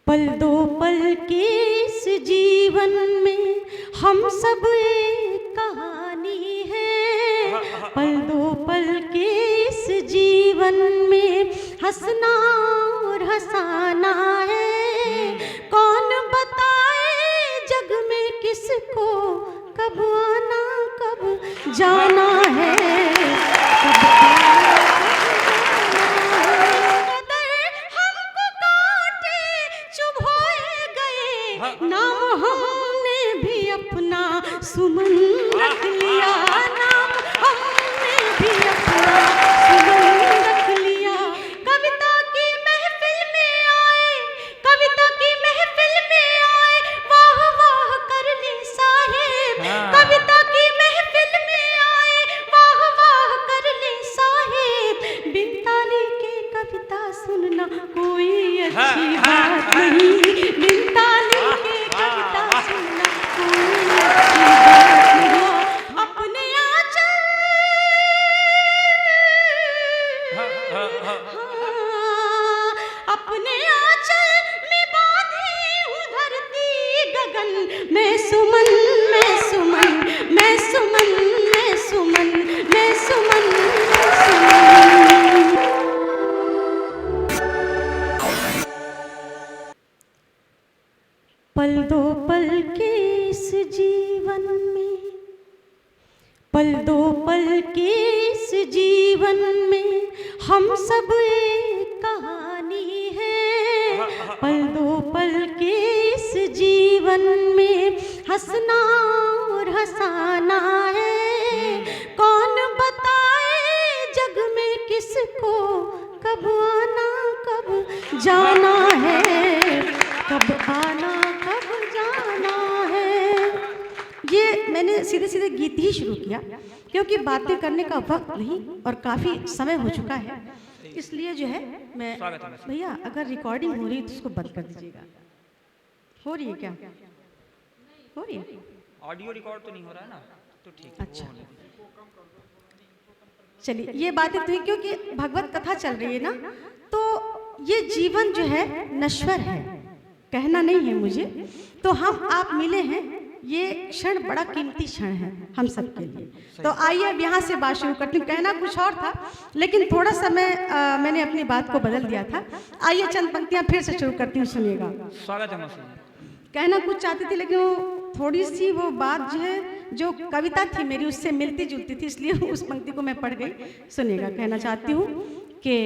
पल दो पल के इस जीवन में हम सब एक कहानी है। पल दो पल के इस जीवन में हंसना और हंसाना है। कौन बताए जग में किसको कब आना कब जाना है। नाम हमने भी अपना सुमन रख लिया। नाम हमने भी अपना सुमन रख लिया। कविता की महफिल में आए, कविता की महफिल में आए, वाह वाह कर ले साहेब। कविता की महफिल में आए, वाह वाह कर ले साहेब। बिन ताली के कविता सुनना कोई अच्छी बात नहीं। बिन ताली अपने आंचल में बांधी हूँ धरती गगन। मैं सुमन मैं सुमन मैं सुमन मैं सुमन मैं सुमन मैं सुमन। पल दो पल के इस जीवन में, पल दो पल के इस जीवन में हम सब एक कहानी है। पल दो पल के इस जीवन में हंसना और हंसाना है। कौन बताए जग में किसको कब आना कब जाना है। कब आना कब जाना है। ये मैंने सीधे सीधे गीत ही शुरू किया क्योंकि बातें करने का वक्त नहीं और काफ़ी समय हो चुका है। इसलिए जो है मैं भैया अगर रिकॉर्डिंग हो रही है तो उसको बंद कर दीजिएगा। हो रही है क्या? हो रही है? ऑडियो रिकॉर्ड तो नहीं हो रहा है ना, तो ठीक है। अच्छा चलिए ये बातें तो क्योंकि भगवत कथा चल रही है ना, तो ये जीवन जो है नश्वर है, कहना नहीं है मुझे। तो हम आप मिले हैं, ये क्षण बड़ा कीमती क्षण है हम सब के लिए। तो आइए अब यहाँ से बात शुरू करती हूँ। कहना कुछ और था लेकिन थोड़ा सा मैंने अपनी बात को बदल दिया था। आइए चंद पंक्तियाँ फिर से शुरू करती हूँ, सुनिएगा। स्वागत है मौसी। कहना कुछ चाहती थी लेकिन वो थोड़ी सी वो बात जो है जो कविता थी मेरी उससे मिलती जुलती थी, इसलिए उस पंक्ति को मैं पढ़ गई। सुनिएगा, कहना चाहती हूँ कि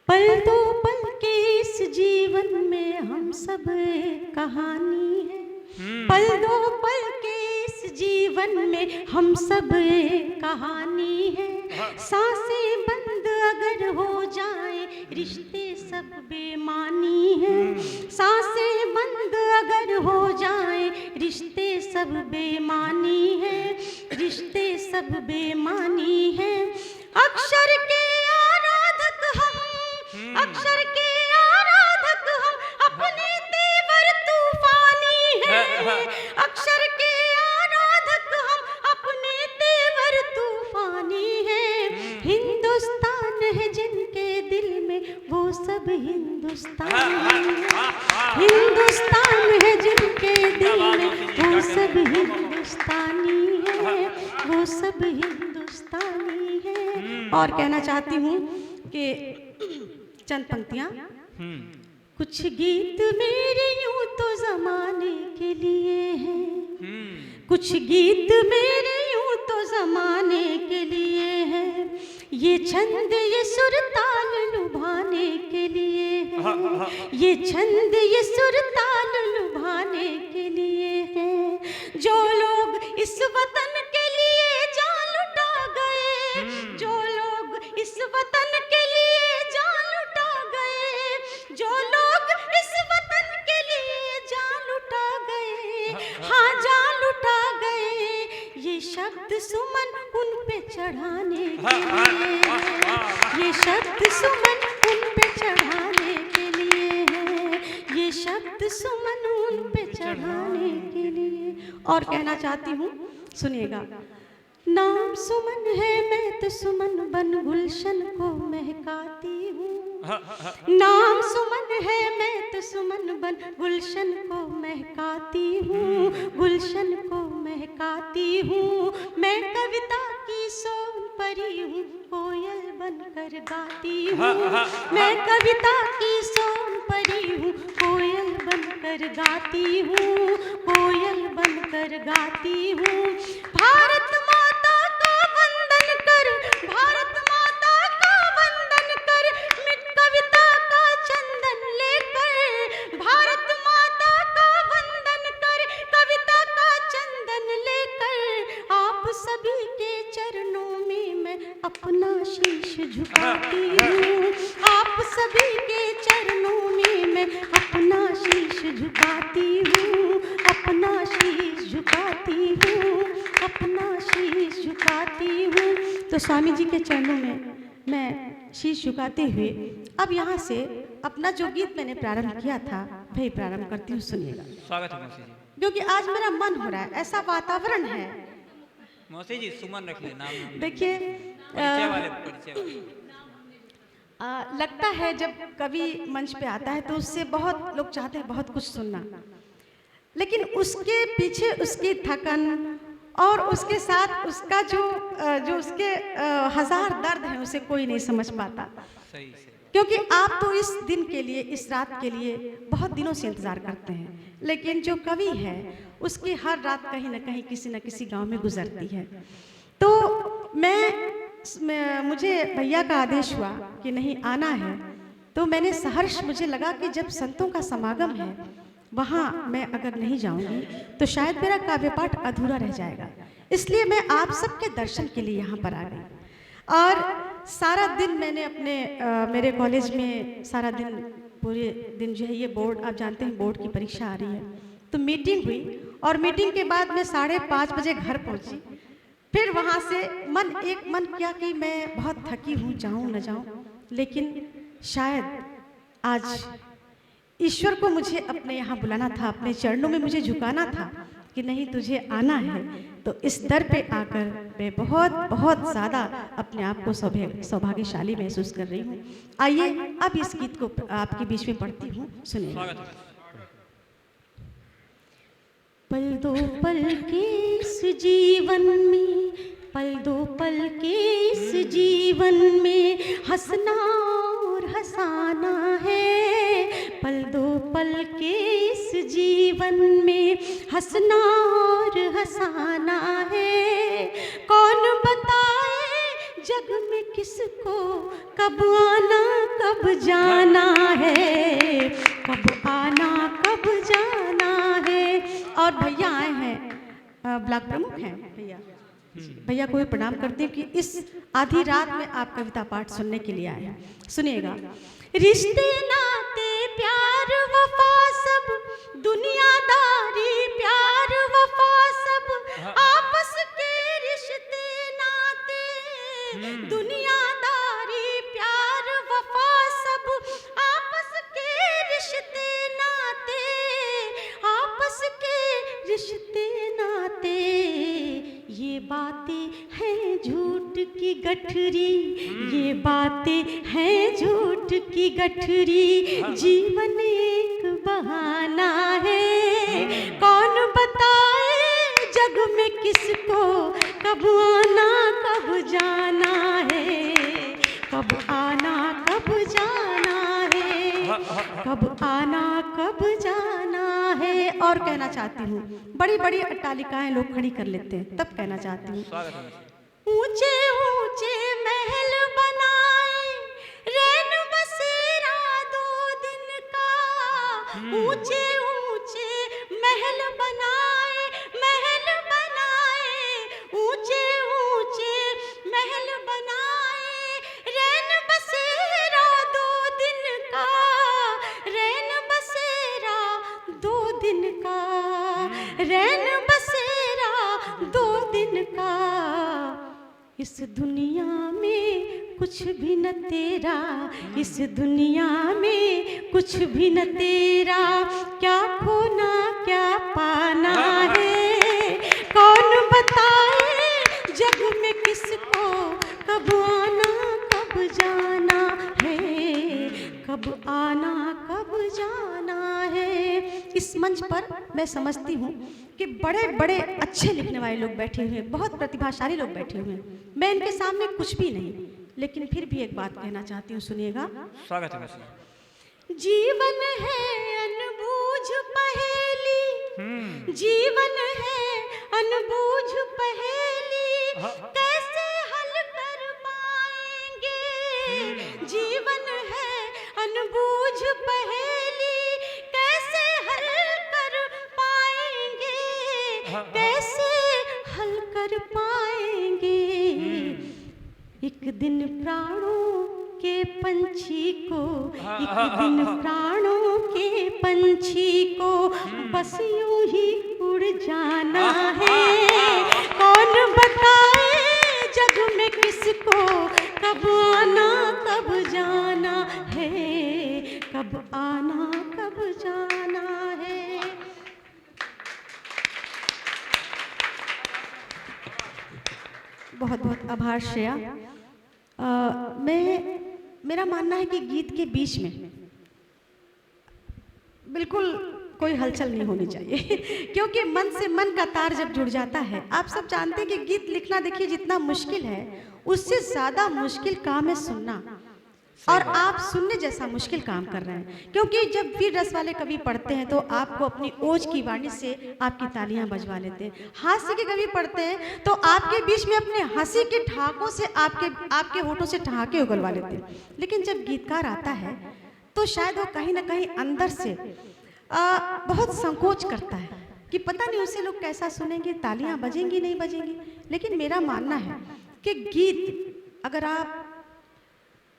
पल दो पल के इस जीवन में हम सब एक कहानी है। पल दो पल के इस जीवन में हम सब एक कहानी है। सांसें बंद अगर हो जाए रिश्ते सब बेमानी है। सांसें बंद अगर हो जाए रिश्ते सब बेमानी है। रिश्ते सब बेमानी है। अक्षर के आराधक हम, अक्षर के आराधक हम, अपने तेवर तूफानी है। अक्षर के आराधक हम, अपने तेवर तूफानी है। हिंदुस्तान है जिनके दिल में वो सब हिंदुस्तानी है। हिंदुस्तान है जिनके दिल में वो सब हिंदुस्तानी है। वो सब हिंदुस्तानी है। और कहना चाहती हूँ कि चंद पंक्तियाँ। कुछ गीत मेरे यूं तो जमाने के लिए हैं। कुछ गीत मेरे यूं तो जमाने के लिए हैं। ये छंद ये सुर ताल लुभाने के लिए है। ये छंद ये सुर ताल लुभाने के लिए है। जो लोग इस वतन के लिए जान लुटा गए, जो लोग इस वतन के लिए जान लुटा गए, जो लोग इस वतन के लिए जान लुटा गए, हाँ जान लुटा गए। ये शब्द सुमन उन पे चढ़ाने के लिए, ये शब्द सुमन उन पे चढ़ाने के लिए है। ये शब्द सुमन उन पे चढ़ाने के लिए। और कहना चाहती हूँ, सुनिएगा। नाम सुमन है मैं तो सुमन बन गुलशन को महकाती हूँ। नाम सुमन है मैं तो एक सुमन बन गुलशन को महकाती हूँ, गुलशन को महकाती हूँ। मैं कविता की सोन परी हूँ, कोयल बनकर गाती हूँ। मैं कविता की सोन परी हूँ, कोयल बनकर गाती हूँ, कोयल बनकर गाती हूँ। भारत माता का वंदन कर, भारत माता का वंदन कर, मिट कविता का चंदन लेकर। भारत माता का वंदन कर, कविता का चंदन लेकर। आप सभी के चरणों में मैं अपना शीश झुकाती हूँ। आप सभी के चरणों में मैं अपना शीश झुकाती हूँ, अपना शीश झुकाती हूँ, अपना शीश झुकाती हूँ। तो स्वामी जी के चरणों में मैं शीश झुकाते हुए अब यहाँ से अपना जो गीत मैंने प्रारंभ किया था वही प्रारंभ करती हूँ, सुनिएगा। स्वागत है मौसी जी। क्योंकि आज मेरा मन हो रहा है, ऐसा वातावरण है। मौसी जी सुमन रख ले, नाम देखिए परिचय वाले। लगता है जब कवि मंच पे आता है तो उससे बहुत लोग चाहते हैं बहुत कुछ सुनना, लेकिन उसके पीछे उसकी थकन और उसके साथ उसका जो उसके हजार दर्द हैं उसे कोई नहीं समझ पाता। सही। क्योंकि आप तो इस दिन के लिए, इस रात के लिए बहुत दिनों से इंतज़ार करते हैं, लेकिन जो कवि है उसकी हर रात कहीं ना कहीं किसी न किसी गांव में गुजरती है। तो मुझे भैया का आदेश हुआ कि नहीं आना है, तो मैंने सहर्ष, मुझे लगा कि जब संतों का समागम है वहाँ मैं अगर नहीं जाऊँगी तो शायद मेरा काव्य पाठ अधूरा रह जाएगा। इसलिए मैं आप सबके दर्शन के लिए यहाँ पर आ गई। और सारा दिन मैंने अपने मेरे कॉलेज में सारा दिन, पूरे दिन जो है ये बोर्ड, आप जानते हैं बोर्ड की परीक्षा आ रही है, तो मीटिंग हुई और मीटिंग के बाद मैं 5:30 बजे घर पहुँची। फिर वहाँ से मन किया कि मैं बहुत थकी हूँ, जाऊँ न जाऊँ, लेकिन शायद आज ईश्वर को मुझे अपने यहाँ बुलाना था, अपने चरणों में मुझे झुकाना था कि नहीं तुझे आना है। तो इस दर पे आकर मैं बहुत बहुत ज़्यादा अपने आप को सौभाग्यशाली महसूस कर रही हूँ। आइए अब इस गीत को आपके बीच में पढ़ती हूँ, सुनिए। पल दो पल के इस जीवन में, पल दो पल के इस जीवन में हंसना और हंसाना है। पल दो पल के इस जीवन में हंसना और हंसाना है। कौन बताए जग में किसको कब आना कब जाना है, कब आना कब जाना है। और भैया आए हैं, ब्लॉक प्रमुख हैं भैया को भी प्रणाम करती हूँ कि इस आधी रात में आप कविता पाठ सुनने के लिए आए हैं। सुनिएगा। रिश्ते नाते प्यार वफा सब, दुनियादारी प्यार वफा सब, आपस के रिश्ते नाते, दुनियादारी प्यार वफा सब, आपस के रिश्ते नाते, आपस के रिश्ते नाते। ये बातें हैं झूठ की गठरी, ये बातें हैं झूठ की गठरी, जीवन एक बहाना है। कौन बताए जग में किसको कब आना कब जाना है, कब आना कब जाना है, कब आना कब जाना है। और कहना चाहती हूँ, बड़ी बड़ी अट्टालिकाएं लोग खड़ी कर लेते हैं, तब कहना चाहती हूँ। ऊंचे ऊंचे महल बनाए रैन बसेरा 2 दिन का, ऊंचे ऊंचे महल बनाए, महल बनाए, ऊंचे ऊंचे महल बनाए, रैन बसेरा 2 दिन का, रैन बसेरा 2 दिन का, रैन बसेरा 2 दिन का। इस दुनिया में कुछ भी न तेरा, इस दुनिया में कुछ भी न तेरा, क्या खोना क्या पाना है। कौन बताए जग में किसको कब आना कब जाना है, कब आना कब जाना इस मंच पर मैं समझती हूँ कि बड़े बड़े अच्छे लिखने वाले लोग बैठे हुए हैं, बहुत प्रतिभाशाली लोग बैठे हुए हैं। मैं इनके सामने कुछ भी नहीं, लेकिन फिर भी एक बात कहना चाहती हूँ, सुनिएगा। स्वागत है मौसी जी। जीवन है अनबूझ पहेली, जीवन है अनबूझ पहेली, कैसे हल कर पाएंगे। जीवन है अनबूझ पहेली, कैसे हल कर पाएंगे, कैसे हल कर पाएंगे। एक दिन प्राणों के पंछी को, एक दिन प्राणों के पंछी को बस यूं ही उड़ जाना है। कौन बताए जग में किसको कब आना कब जाना है, कब आना कब जाना है। बहुत बहुत आभार श्रेया। मेरा मानना है कि गीत के बीच में बिल्कुल कोई हलचल नहीं होनी चाहिए क्योंकि मन से मन का तार जब जुड़ जाता है, आप सब जानते हैं कि गीत लिखना देखिए जितना मुश्किल है, उससे ज़्यादा मुश्किल काम है सुनना, और आप सुनने जैसा मुश्किल काम कर रहे हैं। क्योंकि जब वीर रस वाले कवि पढ़ते हैं तो आपको अपनी ओज की वाणी से आपकी तालियां बजवा लेते हैं। हास्य के कवि पढ़ते हैं तो आपके बीच में अपने हंसी के ठहाकों से आपके होठों से ठहाके उगलवा लेते हैं। लेकिन जब गीतकार आता है तो शायद वो कहीं ना कहीं अंदर से बहुत संकोच करता है कि पता नहीं उसे लोग कैसा सुनेंगे, तालियां बजेंगी नहीं बजेंगी। लेकिन मेरा मानना है कि गीत अगर आप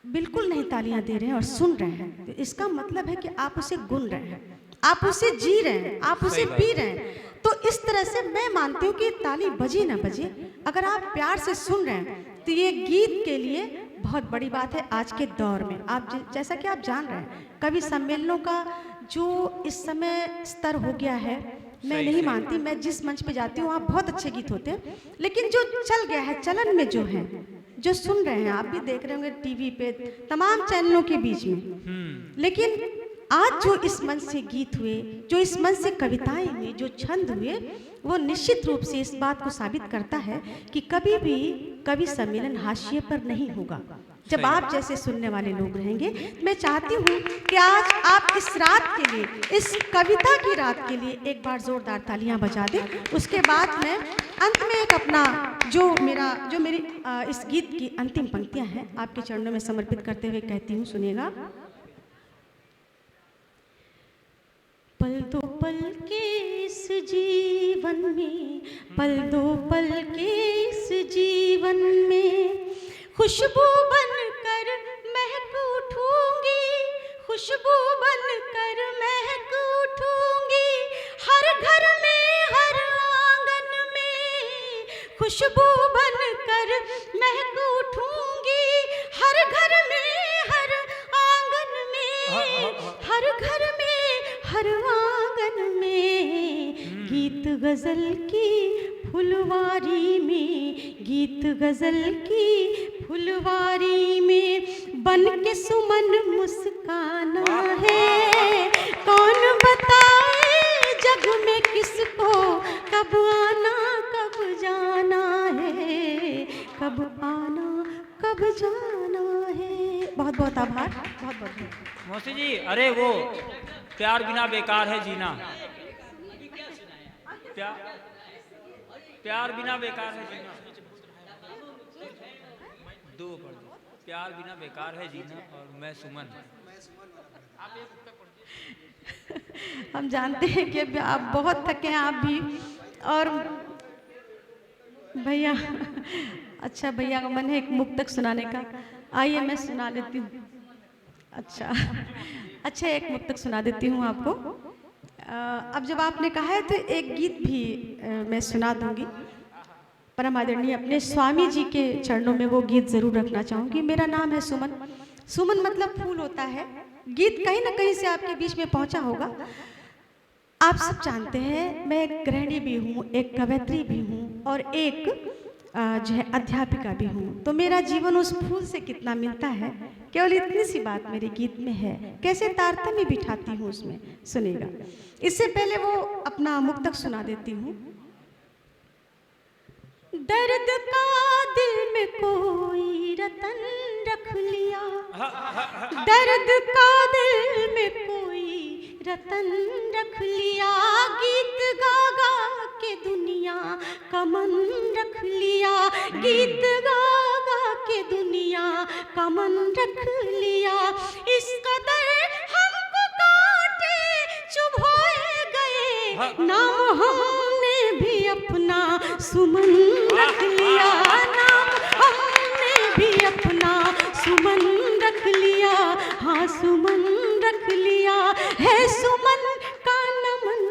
बिल्कुल नहीं तालियां दे रहे हैं और सुन रहे हैं तो इसका मतलब है कि आप उसे गुन रहे हैं, आप उसे जी रहे हैं, आप उसे पी रहे हैं। तो इस तरह से मैं मानती हूँ कि ताली बजे ना बजे, अगर आप प्यार से सुन रहे हैं तो ये गीत के लिए बहुत बड़ी बात है आज के दौर में। आप जैसा कि आप जान रहे हैं कवि सम्मेलनों का जो इस समय स्तर हो गया है, मैं नहीं मानती, मैं जिस मंच पे जाती हूँ वहाँ बहुत अच्छे गीत होते हैं, लेकिन जो चल गया है चलन में जो है, जो सुन रहे हैं, आप भी देख रहे होंगे टीवी पे तमाम चैनलों के बीच में। लेकिन आज जो इस मंच से गीत हुए, जो इस मंच से कविताएं हुई, जो छंद हुए, वो निश्चित रूप से इस बात को साबित करता है कि कभी भी कवि सम्मेलन हाशिए पर नहीं होगा जब आप जैसे सुनने वाले लोग रहेंगे। मैं चाहती हूँ कि आज आप इस रात के लिए, इस कविता की रात के लिए एक बार जोरदार तालियां बजा दें। उसके बाद मैं अंत में एक अपना जो मेरी इस गीत की अंतिम पंक्तियां हैं आपके चरणों में समर्पित करते हुए कहती हूँ, सुनिएगा। पल दो पल के इस जीवन में, पल दो पल के इस जीवन में खुशबू बनकर महक उठूंगी, खुशबू बनकर महक उठूंगी। हर घर में हर आंगन में खुशबू बनकर महक उठूंगी। हर घर में हर आंगन में, हर घर में हर आंगन में गीत गजल की फुलवारी में, गीत गजल की फुलवारी में बन के सुमन मुस्काना है। कौन बताए जग में किसको कब आना कब जाना है, कब आना कब जाना है। बहुत बहुत आभार, बहुत बहुत मौसी जी। अरे वो प्यार बिना बेकार है जीना, प्यार बिना बेकार है जीना, दो पढ़ दो। प्यार बिना बेकार है जीना और मैं सुमन। हम जानते हैं कि आप बहुत थके हैं आप भी, और भैया अच्छा भैया का मन है एक मुक्तक सुनाने का, आइए मैं सुना देती हूँ। अच्छा एक मुक्तक सुना देती हूँ आपको। अब जब आपने कहा है तो एक गीत भी मैं सुना दूंगी। परम आदरणीय अपने स्वामी जी के चरणों में वो गीत जरूर रखना चाहूँगी। मेरा नाम है सुमन, सुमन मतलब फूल होता है। गीत कहीं ना कहीं से आपके बीच में पहुंचा होगा। आप सब जानते हैं मैं एक गृहिणी भी हूँ, एक कवयित्री भी हूँ और एक जो है अध्यापिका भी हूँ। तो मेरा जीवन उस फूल से कितना मिलता है, केवल इतनी सी बात मेरे गीत में है। कैसे तारतम्य बिठाती हूँ उसमें, सुनेगा। इससे पहले वो अपना मुक्तक सुना देती हूँ। दर्द का दिल में कोई रतन रख लिया, दर्द का दिल में कोई रतन रख लिया, गीत गा गा के दुनिया का मन रख लिया, गीत गा गा के दुनिया का मन रख लिया। इस कदर हमको काटे चुभोए गए, नाम हमने भी अपना सुमन रख लिया, नाम हमने भी अपना सुमन रख लिया। हाँ सुमन रख लिया है, सुमन का नमन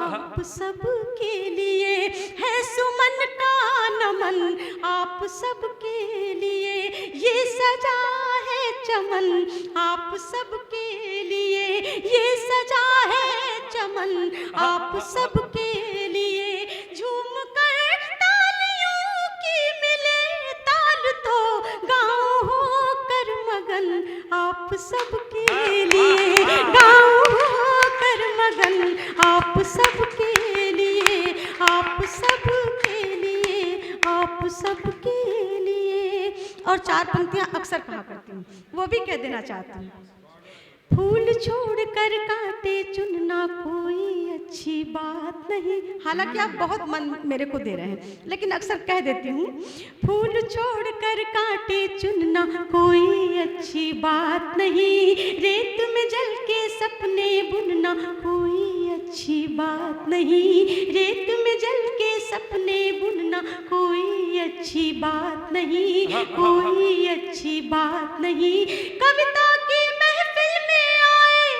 आप सबके लिए है, सुमन का नमन आप सबके लिए। ये सजा है चमन आप सबके लिए, ये सजा है चमन आप सबके लिए। झूम कर तालियों की मिले ताल तो गाँव हो कर मगन आप सबके लिए, गाँव हो कर मगन आप सबके लिए, आप सबके लिए, आप सबके लिए। और 4 पंक्तियां अक्सर कहा करती हूँ, वो भी कह देना चाहती हूँ। फूल छोड़ कर कांटे चुनना कोई अच्छी बात नहीं। हालांकि आप बहुत मन मेरे को दे रहे हैं, लेकिन अक्सर कह देती हूँ। फूल छोड़ कर कांटे चुनना कोई अच्छी बात नहीं, रेत में जल के सपने बुनना कोई अच्छी बात नहीं, रेत में जल के सपने बुनना कोई अच्छी बात नहीं, कोई अच्छी बात नहीं। कविता की महफिल में आए,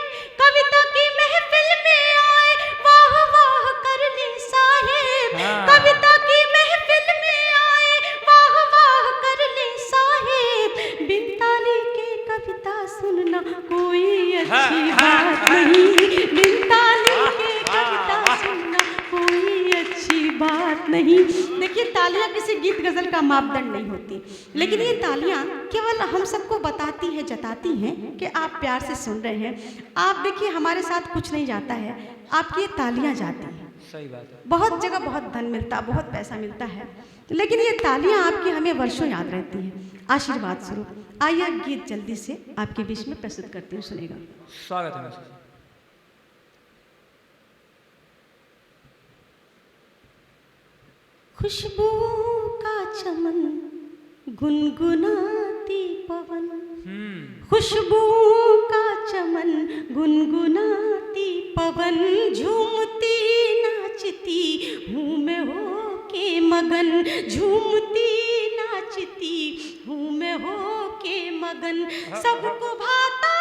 कविता की महफिल में आए, वाह वाह करने साहेब, कविता की महफिल में आए, वाह वाह करने साहेब। बिन ताली के कविता सुनना कोई अच्छी बात नहीं, बिन ताली के कविता सुनना कोई अच्छी बात नहीं। देखिए, तालियां किसी गीत गजल का मापदंड नहीं होती, लेकिन ये तालियां केवल हम सबको बताती है, जताती हैं कि आप प्यार से सुन रहे हैं। आप देखिए, हमारे साथ कुछ नहीं जाता है, आपकी ये तालियां जाती हैं। सही बात है। बहुत जगह बहुत धन मिलता, बहुत पैसा मिलता है, लेकिन ये तालियां आपकी हमें वर्षों याद रहती हैं, आशीर्वाद स्वरूप। आइए गीत जल्दी से आपके बीच में प्रस्तुत करती हूँ, सुनेगा। स्वागत है मैसेज। खुशबुओं का चमन गुनगुनाती पवन, खुशबुओं का चमन गुनगुनाती पवन, झूमती नाचती हूँ मैं हो के मगन, झूमती नाचती हूँ मैं हो के मगन। सबको भाता,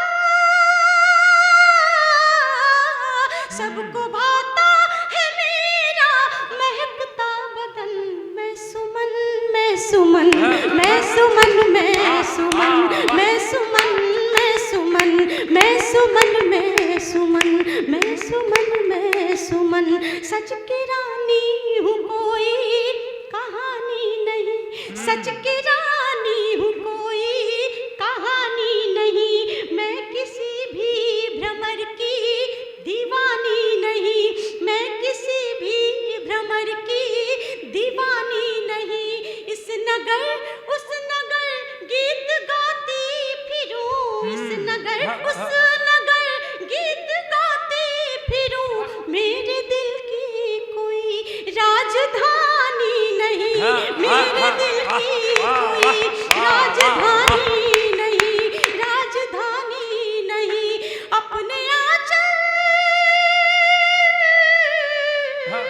सबको भाता है मेरा महकता बदन। मैं सुमन, मैं सुमन, मैं सुमन, मैं सुमन, मैं सुमन, मैं सुमन, मैं सुमन, मैं सुमन, मैं सुमन, मैं सुमन। सच की रानी हूँ कोई कहानी नहीं, सच की रानी हूँ कोई कहानी नहीं। मैं किसी भी भ्रमर की दीवानी नहीं, मैं किसी भी भ्रमर की दीवानी नहीं। इस नगर उस नगर गीत गाती फिरूं, इस नगर उस नगर गीत गाती फिरूं। मेरे दिल की कोई राजधानी नहीं, मेरे दिल की कोई राजधानी नहीं, राजधानी नहीं। अपने आंचल, हाँ,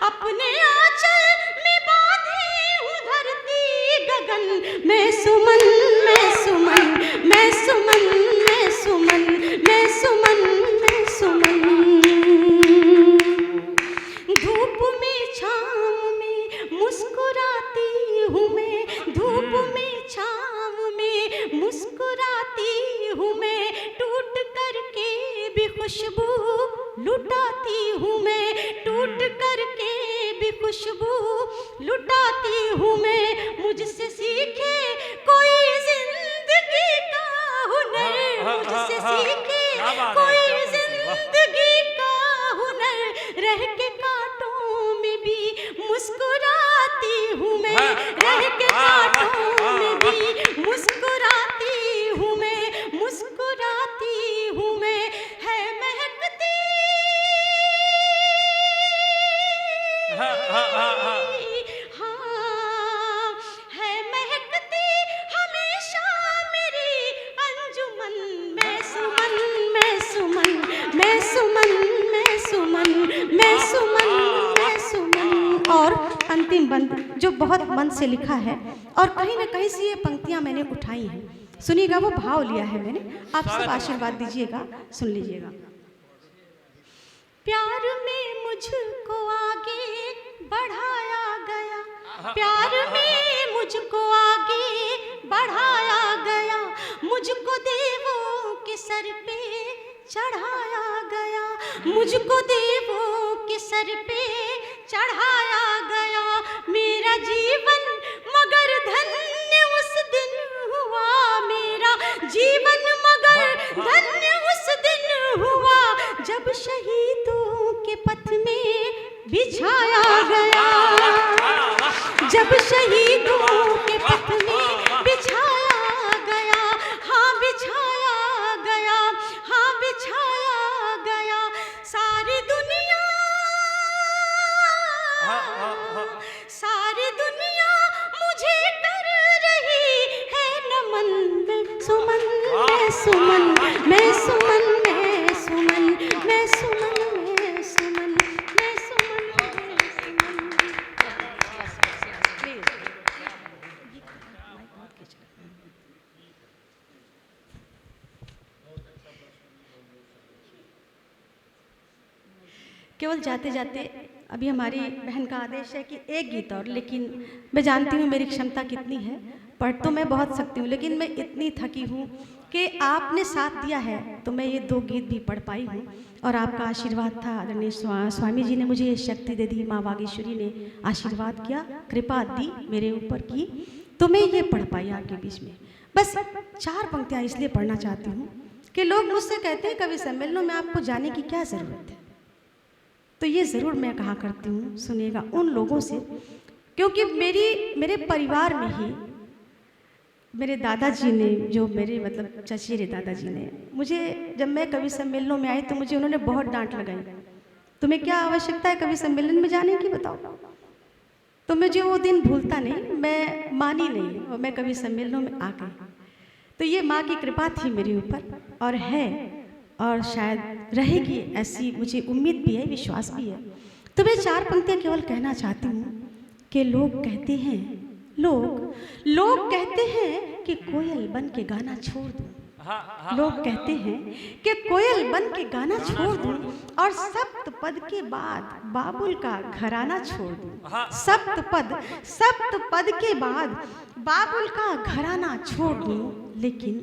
अपने आंचल में बांधी हूँ धरती गगन। मैं सुमन, मैं सुमन, मैं सुमन, मैं सुमन, मैं सुमन, मैं सुमन। धूप में छाँव में मुस्कुराती हूँ मैं, धूप में छाँव में मुस्कुराती हूँ मैं, टूट करके भी खुशबू लुटाती हूँ मैं, टूट करके भी खुशबू लुटाती हूँ मैं, मुझसे सीखे कोई जिंदगी का हुनर, मुझसे सीखे कोई जिंदगी का हुनर, रह के कांटों में भी मुस्कुराती हूँ मैं, रह के कांटों में भी मुस्कुराती हूँ मैं, मुस्कुराती हूँ मैं। है महकती हाँ हाँ हाँ हाँ हाँ, है महकती हमेशा मेरी अंजुमन, मैं सुमन, मैं सुमन, मैं सुमन, मैं सुमन, मैं सुमन, मैं सुमन। और अंतिम बंद जो बहुत मन से लिखा है और कहीं ना कहीं से ये पंक्तियां मैंने उठाई हैं, सुनिएगा, वो भाव लिया है मैंने, आप सब आशीर्वाद दीजिएगा, सुन लीजिएगा। प्यार में मुझको आगे बढ़ाया गया, प्यार में मुझको आगे बढ़ाया गया, मुझको देवों के सर पे चढ़ाया गया, मुझको देवों के सर पे चढ़ाया गया। मेरा जीवन मगर धन्य उस दिन हुआ, मेरा जीवन मगर धन्य उस दिन हुआ, जब शहीदों के पथ में बिछाया गया, जब शहीदों के पथ में बिछाया गया, हाँ बिछाया गया, हाँ बिछाया गया। सारी दुनिया, सारी दुनिया मुझे कर रही है नमन, मैं सुमन, मैं सुमन, मैं सुमन, मैं सुमन, मैं सुमन, मैं सुमन, मैं सुमन, केवल जाते जाते अभी हमारी बहन का आदेश है कि एक गीत और, लेकिन मैं जानती हूँ मेरी क्षमता कितनी है, पढ़ तो मैं बहुत सकती हूँ, लेकिन मैं इतनी थकी हूँ कि आपने साथ दिया है तो मैं ये 2 गीत भी पढ़ पाई हूँ। और आपका आशीर्वाद था, आदरणीय स्वामी जी ने मुझे ये शक्ति दे दी, माँ वागीश्वरी ने आशीर्वाद किया, कृपा दी मेरे ऊपर की, तो मैं ये पढ़ पाई आपके बीच में। बस 4 पंक्तियाँ इसलिए पढ़ना चाहती हूँ कि लोग मुझसे कहते हैं कवि सम्मेलनों में आपको जाने की क्या ज़रूरत है, तो ये ज़रूर मैं कहा करती हूँ, सुनिएगा, उन लोगों से, क्योंकि मेरे परिवार में ही मेरे दादाजी ने, जो मेरे मतलब चचेरे दादाजी ने, मुझे जब मैं कवि सम्मेलनों में आई तो मुझे उन्होंने बहुत डांट लगाई, तुम्हें क्या आवश्यकता है कवि सम्मेलन में जाने की, बताओ। तो मुझे वो दिन भूलता नहीं, मैं मानी नहीं और मैं कवि सम्मेलनों में आ गई। तो ये माँ की कृपा थी मेरे ऊपर और है, और शायद रहेगी, ऐसी मुझे उम्मीद भी है, विश्वास भी है। तो मैं 4 पंक्तियाँ केवल कहना चाहती हूँ कि लोग कहते हैं, लोग कहते हैं कि कोयल बन के गाना छोड़ दूँ, लोग कहते हैं कि कोयल बन के गाना छोड़ दूँ और सप्तपद के बाद बाबुल का घराना छोड़ दूँ, सप्तपद के बाद बाबुल का घराना छोड़ दूँ, लेकिन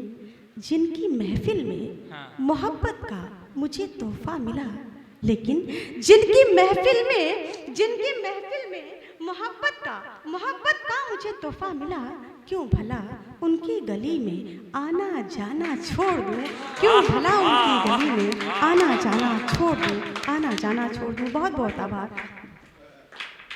जिनकी महफिल में मोहब्बत का मुझे तोहफा मिला, लेकिन जिनकी महफिल में मोहब्बत का मुझे तोहफा मिला, क्यों भला उनकी गली में आना जाना छोड़ दूँ, क्यों भला उनकी गली में आना जाना छोड़ दूँ, आना जाना छोड़ दूँ। बहुत बहुत आभार।